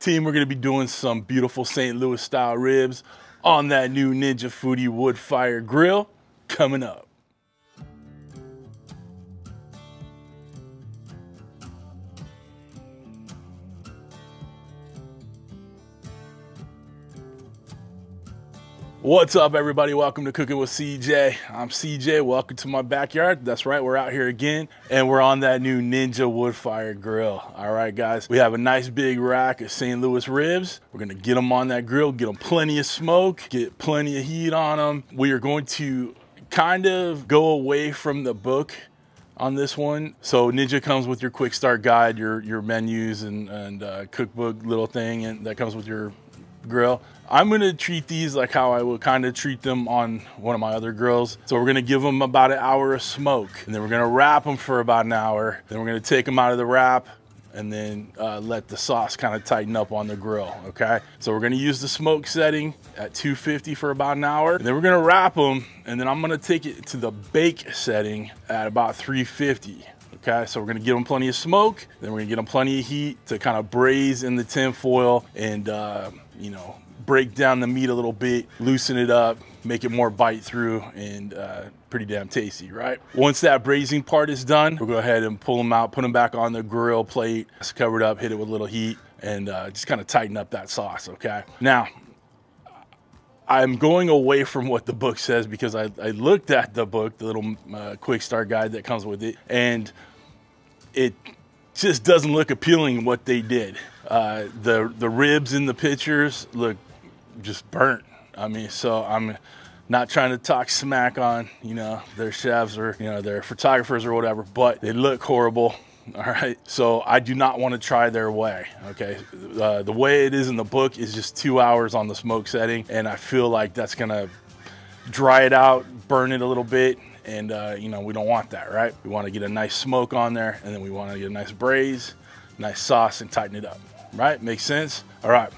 Team, we're gonna be doing some beautiful St. Louis style ribs on that new Ninja Foodi Woodfire Grill coming up. What's up, everybody? Welcome to Cooking with CJ. I'm CJ. Welcome to my backyard. That's right, we're out here again, and we're on that new Ninja Woodfire Grill. All right, guys, we have a nice big rack of St. Louis ribs. We're gonna get them on that grill, get them plenty of smoke, get plenty of heat on them. We are going to kind of go away from the book on this one. So Ninja comes with your quick start guide, your menus and cookbook little thing, and that comes with your grill. I'm gonna treat these like how I would kind of treat them on one of my other grills. So we're gonna give them about an hour of smoke, and then we're gonna wrap them for about an hour. Then we're gonna take them out of the wrap and then let the sauce kind of tighten up on the grill, okay? So we're gonna use the smoke setting at 250 for about an hour. And then we're gonna wrap them, and then I'm gonna take it to the bake setting at about 350. Okay, so we're gonna give them plenty of smoke, then we're gonna get them plenty of heat to kind of braise in the tin foil and you know, break down the meat a little bit, loosen it up, make it more bite through, and pretty damn tasty, right? Once that braising part is done, we'll go ahead and pull them out, put them back on the grill plate, just cover it up, hit it with a little heat, and just kind of tighten up that sauce, okay? Now, I'm going away from what the book says because I looked at the book, the little quick start guide that comes with it, and it just doesn't look appealing what they did. The ribs in the pictures look just burnt. I mean, so I'm not trying to talk smack on, you know, their chefs or, you know, their photographers or whatever, but they look horrible. All right, so I do not want to try their way. Okay, the way it is in the book is just 2 hours on the smoke setting, and I feel like that's gonna dry it out, burn it a little bit, and you know, we don't want that, right? We want to get a nice smoke on there, and then we want to get a nice braise, nice sauce, and tighten it up, right? Makes sense? All right.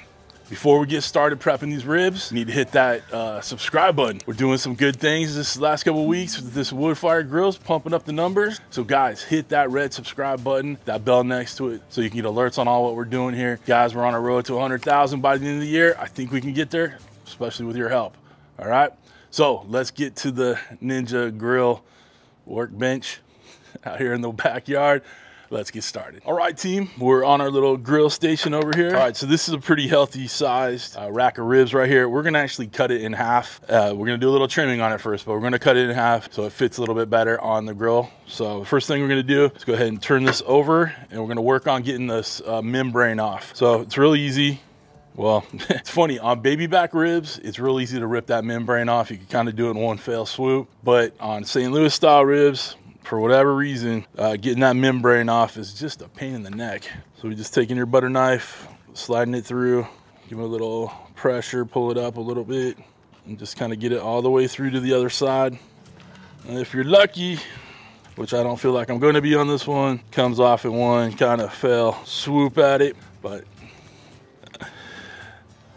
Before we get started prepping these ribs, you need to hit that subscribe button. We're doing some good things this last couple of weeks with this Woodfire Grills, pumping up the numbers. So guys, hit that red subscribe button, that bell next to it, so you can get alerts on all what we're doing here. Guys, we're on a road to 100,000 by the end of the year. I think we can get there, especially with your help. All right, so let's get to the Ninja Grill workbench out here in the backyard. Let's get started. All right, team, we're on our little grill station over here. All right, so this is a pretty healthy sized rack of ribs right here. We're gonna actually cut it in half. We're gonna do a little trimming on it first, but we're gonna cut it in half so it fits a little bit better on the grill. So the first thing we're gonna do is go ahead and turn this over, and we're gonna work on getting this membrane off. So it's really easy. Well, it's funny, on baby back ribs, it's real easy to rip that membrane off. You can kind of do it in one fell swoop, but on St. Louis style ribs, for whatever reason, getting that membrane off is just a pain in the neck. So we're just taking your butter knife, sliding it through, give it a little pressure, pull it up a little bit, and just kind of get it all the way through to the other side. And if you're lucky, which I don't feel like I'm going to be on this one, comes off in one kind of fell swoop at it, but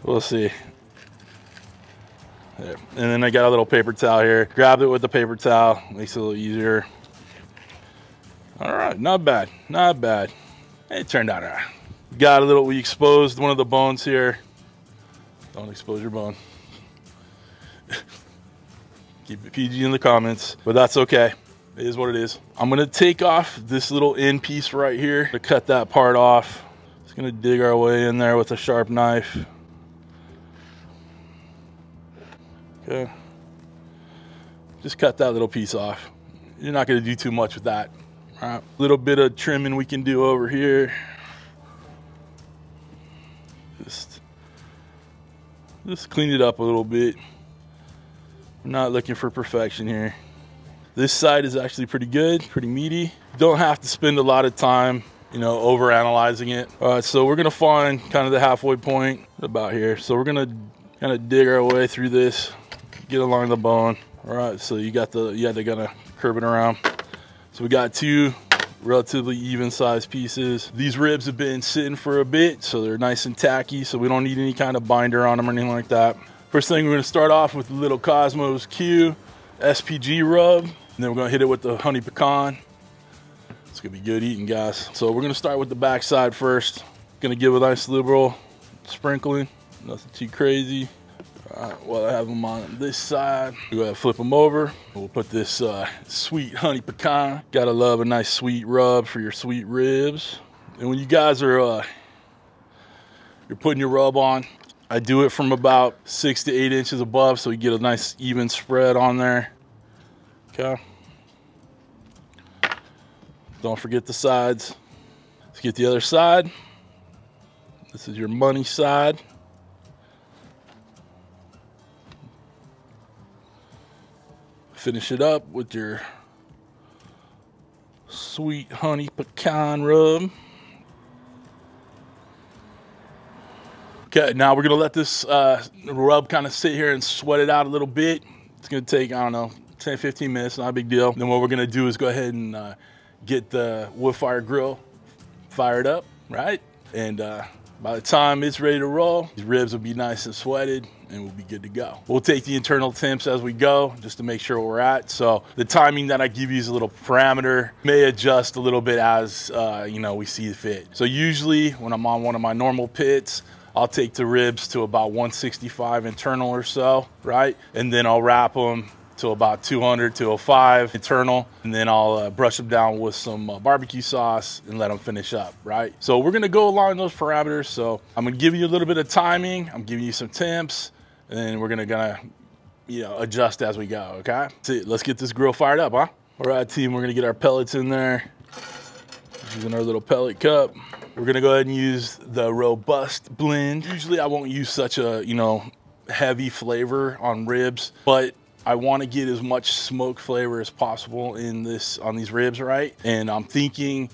we'll see. There. And then I got a little paper towel here. Grab it with the paper towel, makes it a little easier. All right, not bad, not bad. It turned out all right. Got a little, we exposed one of the bones here. Don't expose your bone. Keep it PG in the comments, but that's okay. It is what it is. I'm gonna take off this little end piece right here to cut that part off. Just gonna dig our way in there with a sharp knife. Okay. Just cut that little piece off. You're not gonna do too much with that. All right, a little bit of trimming we can do over here. Just clean it up a little bit. We're not looking for perfection here. This side is actually pretty good, pretty meaty. Don't have to spend a lot of time, you know, over analyzing it. All right, so we're gonna find kind of the halfway point about here. So we're gonna kind of dig our way through this, get along the bone. All right, so you got the, they're gonna curve it around. So we got two relatively even sized pieces. These ribs have been sitting for a bit, so they're nice and tacky, so we don't need any kind of binder on them or anything like that. First thing, we're gonna start off with the little Kosmo's Q SPG rub, and then we're gonna hit it with the honey pecan. It's gonna be good eating, guys. So we're gonna start with the back side first. Gonna give a nice liberal sprinkling, nothing too crazy. All right, well, I have them on this side. Go ahead and flip them over. We'll put this sweet honey pecan. Gotta love a nice sweet rub for your sweet ribs. And when you guys are you're putting your rub on, I do it from about 6 to 8 inches above so you get a nice even spread on there. Okay. Don't forget the sides. Let's get the other side. This is your money side. Finish it up with your sweet honey pecan rub. Okay, now we're gonna let this rub kind of sit here and sweat it out a little bit. It's gonna take, I don't know, 10, 15 minutes, not a big deal. Then what we're gonna do is go ahead and get the Woodfire grill fired up, right? And by the time it's ready to roll, these ribs will be nice and sweated and we'll be good to go. We'll take the internal temps as we go just to make sure where we're at. So the timing that I give you is a little parameter, may adjust a little bit as you know, we see fit. So usually when I'm on one of my normal pits, I'll take the ribs to about 165 internal or so, right? And then I'll wrap them to about 200, 205 internal, and then I'll brush them down with some barbecue sauce and let them finish up, right? So we're gonna go along those parameters. So I'm gonna give you a little bit of timing, I'm giving you some temps, and then we're gonna you know, adjust as we go, okay? So let's get this grill fired up, huh? All right, team, we're gonna get our pellets in there. Using our little pellet cup. We're gonna go ahead and use the robust blend. Usually I won't use such a, you know, heavy flavor on ribs, but I want to get as much smoke flavor as possible in this, on these ribs, right? And I'm thinking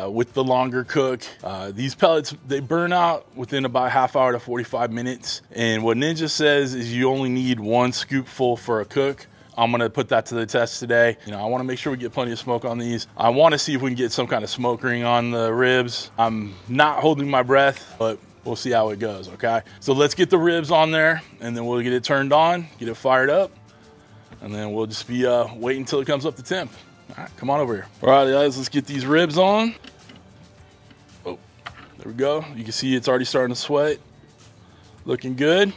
with the longer cook, these pellets, they burn out within about half hour to 45 minutes. And what Ninja says is you only need 1 scoopful for a cook. I'm gonna put that to the test today. You know, I wanna make sure we get plenty of smoke on these. I wanna see if we can get some kind of smoke ring on the ribs. I'm not holding my breath, but we'll see how it goes, okay? So let's get the ribs on there and then we'll get it turned on, get it fired up, and then we'll just be waiting until it comes up to temp. All right, come on over here. All right, guys, let's get these ribs on. Oh, there we go. You can see it's already starting to sweat. Looking good.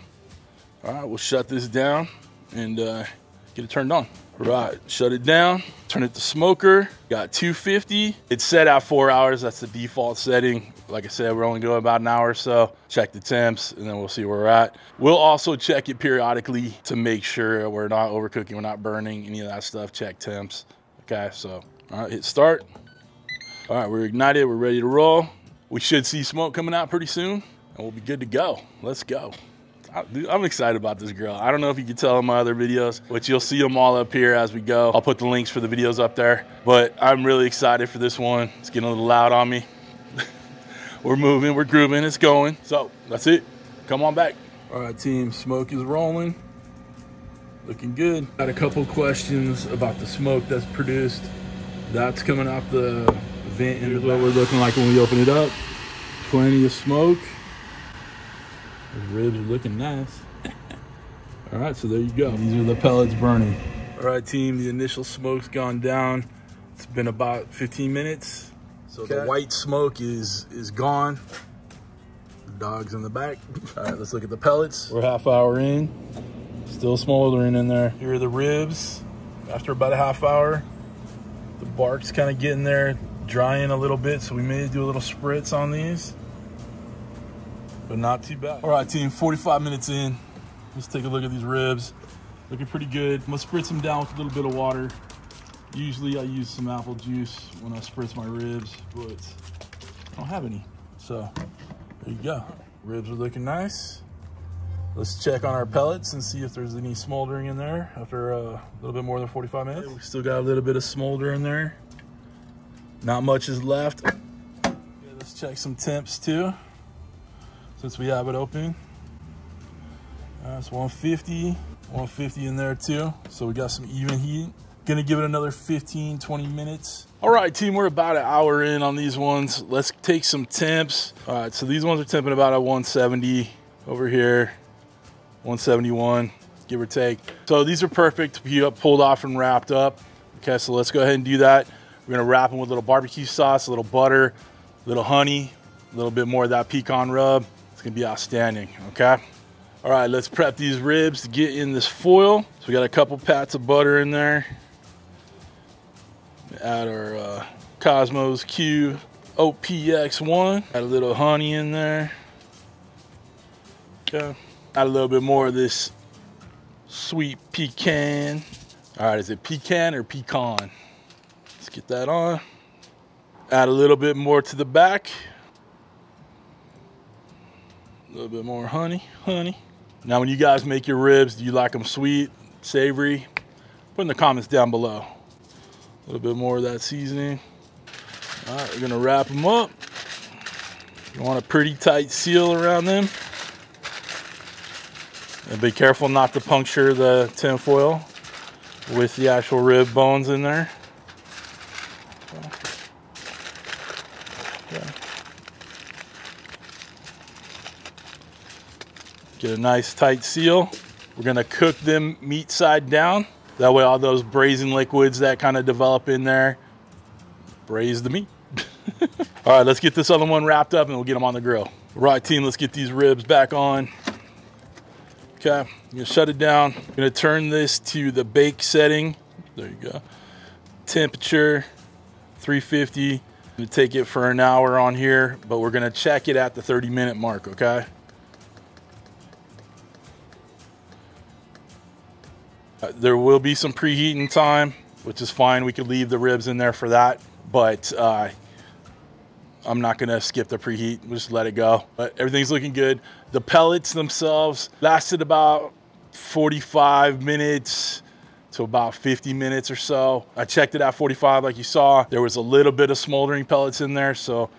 All right, we'll shut this down and get it turned on. Right, shut it down, turn it to smoker. Got 250. It's set at 4 hours. That's the default setting. Like I said, we're only going about an hour or so. Check the temps and then we'll see where we're at. We'll also check it periodically to make sure we're not overcooking, we're not burning, any of that stuff. Check temps. Okay, so, all right, hit start. All right, we're ignited, we're ready to roll. We should see smoke coming out pretty soon and we'll be good to go. Let's go. I'm excited about this grill. I don't know if you can tell in my other videos, but you'll see them all up here as we go. I'll put the links for the videos up there, but I'm really excited for this one. It's getting a little loud on me. We're moving, we're grooving, it's going. So that's it, come on back. All right, team, smoke is rolling. Looking good. Got a couple questions about the smoke that's produced. That's coming out the vent. Here's what we're looking like when we open it up. Plenty of smoke. Those ribs are looking nice. All right, so there you go. These are the pellets burning. All right, team, the initial smoke's gone down. It's been about 15 minutes. So the white smoke is gone. The dog's in the back. All right, let's look at the pellets. We're half hour in. Still smoldering in there. Here are the ribs. After about a half hour, the bark's kind of getting there, drying a little bit, so we may do a little spritz on these. But not too bad. All right, team, 45 minutes in. Let's take a look at these ribs. Looking pretty good. I'm gonna spritz them down with a little bit of water. Usually I use some apple juice when I spritz my ribs, but I don't have any. So there you go. Ribs are looking nice. Let's check on our pellets and see if there's any smoldering in there after a little bit more than 45 minutes. We still got a little bit of smolder in there. Not much is left. Okay, let's check some temps too, since we have it open. It's 150 in there too. So we got some even heat. Gonna give it another 15, 20 minutes. All right, team, we're about an hour in on these ones. Let's take some temps. All right, so these ones are temping about at 170 over here, 171, give or take. So these are perfect to be pulled off and wrapped up. Okay, so let's go ahead and do that. We're gonna wrap them with a little barbecue sauce, a little butter, a little honey, a little bit more of that pecan rub. It's It's gonna be outstanding, okay? All right, let's prep these ribs to get in this foil. So we got a couple pats of butter in there. Add our Kosmo's Q OPX1. Add a little honey in there. Okay. Add a little bit more of this sweet pecan. All right, is it pecan or pecan? Let's get that on. Add a little bit more to the back. A little bit more honey. Now, when you guys make your ribs, do you like them sweet, savory? Put in the comments down below. A little bit more of that seasoning. All right, we're gonna wrap them up. You want a pretty tight seal around them. And be careful not to puncture the tin foil with the actual rib bones in there. Okay. Get a nice tight seal. We're gonna cook them meat side down. That way all those braising liquids that kind of develop in there, braise the meat. All right, let's get this other one wrapped up and we'll get them on the grill. All right, team, let's get these ribs back on. Okay, I'm gonna shut it down. I'm gonna turn this to the bake setting. There you go. Temperature, 350. I'm gonna take it for an hour on here, but we're gonna check it at the 30-minute mark, okay? There will be some preheating time, which is fine. We could leave the ribs in there for that, but I'm not gonna skip the preheat. We'll just let it go. But everything's looking good. The pellets themselves lasted about 45 minutes to about 50 minutes or so. I checked it at 45 like you saw. There was a little bit of smoldering pellets in there. So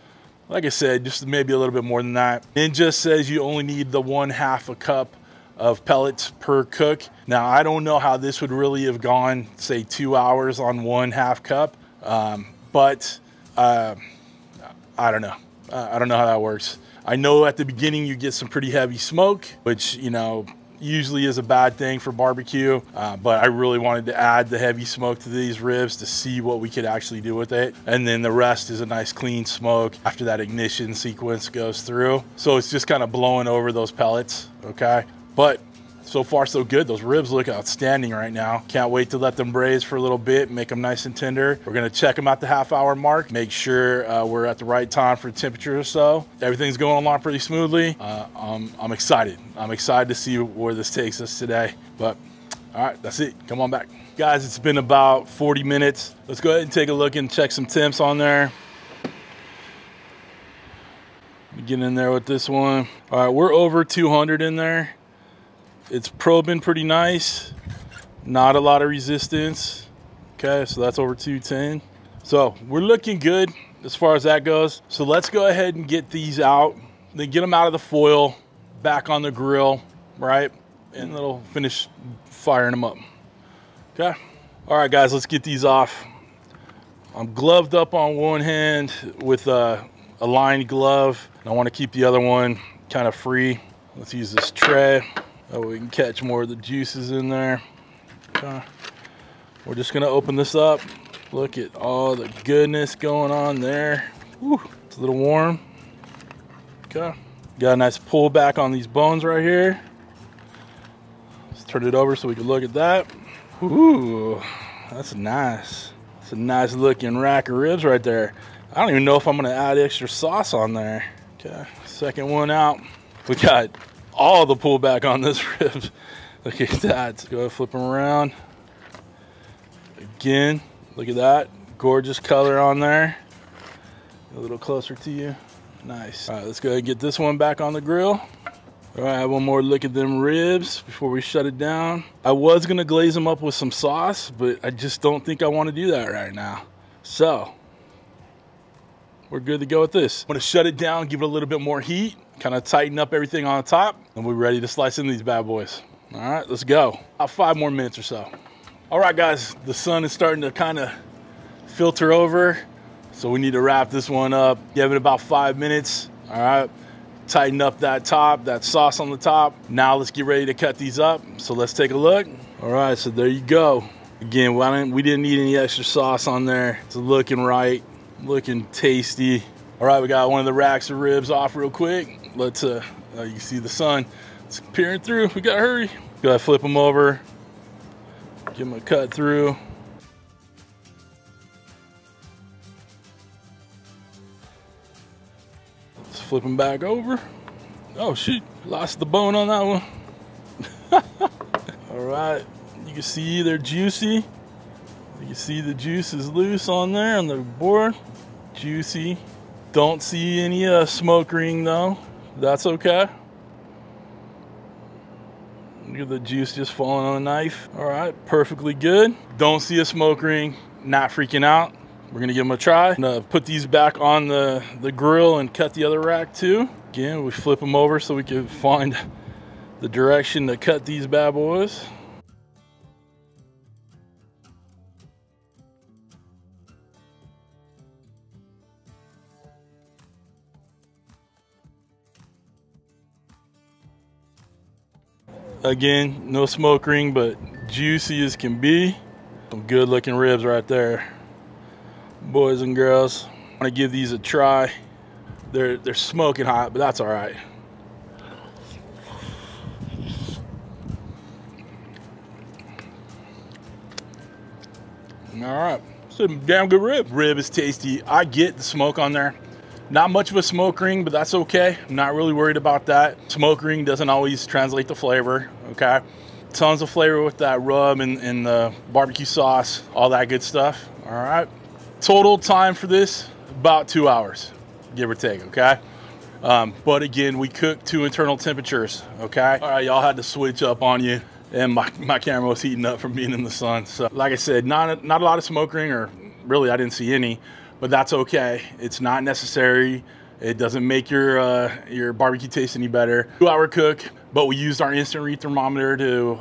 like I said, just maybe a little bit more than that. Ninja says you only need the 1/2 a cup of pellets per cook. Now, I don't know how this would really have gone, say 2 hours on 1/2 cup. But I don't know. I don't know how that works. I know at the beginning you get some pretty heavy smoke, which, you know, usually is a bad thing for barbecue. But I really wanted to add the heavy smoke to these ribs to see what we could actually do with it. And then the rest is a nice clean smoke after that ignition sequence goes through. So it's just kind of blowing over those pellets, okay? But so far so good. Those ribs look outstanding right now. Can't wait to let them braise for a little bit, make them nice and tender. We're gonna check them at the half-hour mark, make sure we're at the right time for temperature or so. Everything's going along pretty smoothly. I'm excited. I'm excited to see where this takes us today. But all right, that's it. Come on back. Guys, it's been about 40 minutes. Let's go ahead and take a look and check some temps on there. Get in there with this one. All right, we're over 200 in there. It's probing pretty nice. Not a lot of resistance. Okay, so that's over 210. So we're looking good as far as that goes. So let's go ahead and get these out. Then get them out of the foil, back on the grill, right? And it'll finish firing them up. Okay. All right, guys, let's get these off. I'm gloved up on one hand with a lined glove. I want to keep the other one kind of free. Let's use this tray. That way we can catch more of the juices in there. Okay. We're just gonna open this up. Look at all the goodness going on there. Whew, it's a little warm. Okay. Got a nice pull back on these bones right here. Let's turn it over so we can look at that. Ooh, that's nice. It's a nice looking rack of ribs right there. I don't even know if I'm gonna add extra sauce on there. Okay, second one out. We got all the pullback on this rib. Look at that. Let's go ahead and flip them around. Again, look at that. Gorgeous color on there. A little closer to you. Nice. All right, let's go ahead and get this one back on the grill. All right, one more look at them ribs before we shut it down. I was gonna glaze them up with some sauce, but I just don't think I want to do that right now. So we're good to go with this. I'm gonna shut it down, give it a little bit more heat, kind of tighten up everything on the top, and we're ready to slice in these bad boys. All right, let's go. About 5 more minutes or so. All right, guys, the sun is starting to kind of filter over, so we need to wrap this one up. Give it about 5 minutes, all right? Tighten up that top, that sauce on the top. Now let's get ready to cut these up. So let's take a look. All right, so there you go. Again, we didn't need any extra sauce on there. It's looking right, looking tasty. All right, we got one of the racks of ribs off real quick. Let's You can see the sun. It's peering through. We gotta hurry. Gotta flip them over. Give them a cut through. Let's flip them back over. Oh shoot, lost the bone on that one. All right, you can see they're juicy. You can see the juice is loose on there on the board. Juicy. Don't see any smoke ring though. That's okay. Look at the juice just falling on the knife. All right, perfectly good. Don't see a smoke ring, not freaking out. We're gonna give them a try. I'm gonna put these back on the grill and cut the other rack too. Again, we flip them over so we can find the direction to cut these bad boys. Again, no smoke ring, but juicy as can be. Some good looking ribs right there. Boys and girls, I'm gonna give these a try. They're smoking hot, but that's all right. All right, it's a damn good rib. Rib is tasty. I get the smoke on there. Not much of a smoke ring, but that's okay. I'm not really worried about that. Smoke ring doesn't always translate to flavor, okay? Tons of flavor with that rub and the barbecue sauce, all that good stuff, all right? Total time for this, about 2 hours, give or take, okay? But again, we cooked to internal temperatures, okay? All right, y'all had to switch up on you, and my camera was heating up from being in the sun. So like I said, not a lot of smoke ring, or really I didn't see any. But that's okay. It's not necessary. It doesn't make your barbecue taste any better. 2 hour cook, but we used our instant read thermometer to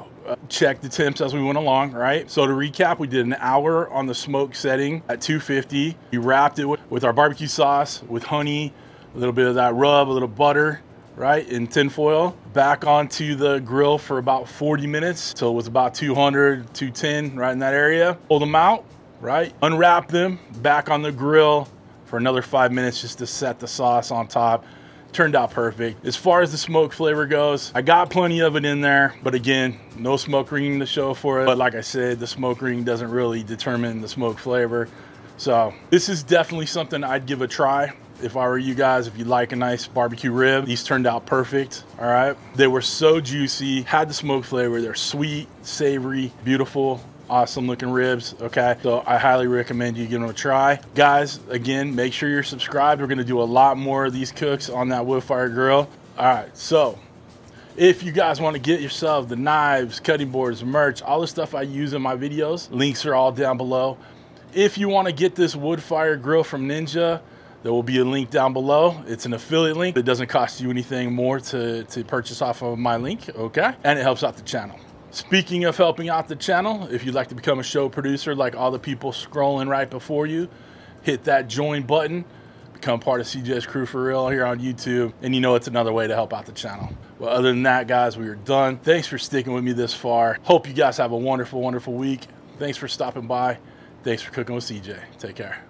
check the temps as we went along, right? So to recap, we did an hour on the smoke setting at 250. We wrapped it with our barbecue sauce, with honey, a little bit of that rub, a little butter, right, in tin foil. Back onto the grill for about 40 minutes. So it was about 200, 210, right in that area. Pulled them out. Right, unwrap them, back on the grill for another 5 minutes just to set the sauce on top. Turned out perfect. As far as the smoke flavor goes, I got plenty of it in there, but again, no smoke ring to show for it. But like I said, the smoke ring doesn't really determine the smoke flavor. So this is definitely something I'd give a try if I were you guys. If you like a nice barbecue rib, these turned out perfect. All right, they were so juicy, had the smoke flavor. They're sweet, savory, beautiful, awesome looking ribs, okay? So I highly recommend you give them a try. Guys, again, make sure you're subscribed. We're gonna do a lot more of these cooks on that Woodfire grill. All right, so if you guys wanna get yourself the knives, cutting boards, merch, all the stuff I use in my videos, links are all down below. If you wanna get this Woodfire grill from Ninja, there will be a link down below. It's an affiliate link. It doesn't cost you anything more to purchase off of my link, okay? And it helps out the channel. Speaking of helping out the channel, if you'd like to become a show producer like all the people scrolling right before you, hit that join button, become part of CJ's Crew for Real here on YouTube, and you know it's another way to help out the channel. Well, other than that, guys, we are done. Thanks for sticking with me this far. Hope you guys have a wonderful, wonderful week. Thanks for stopping by. Thanks for cooking with CJ. Take care.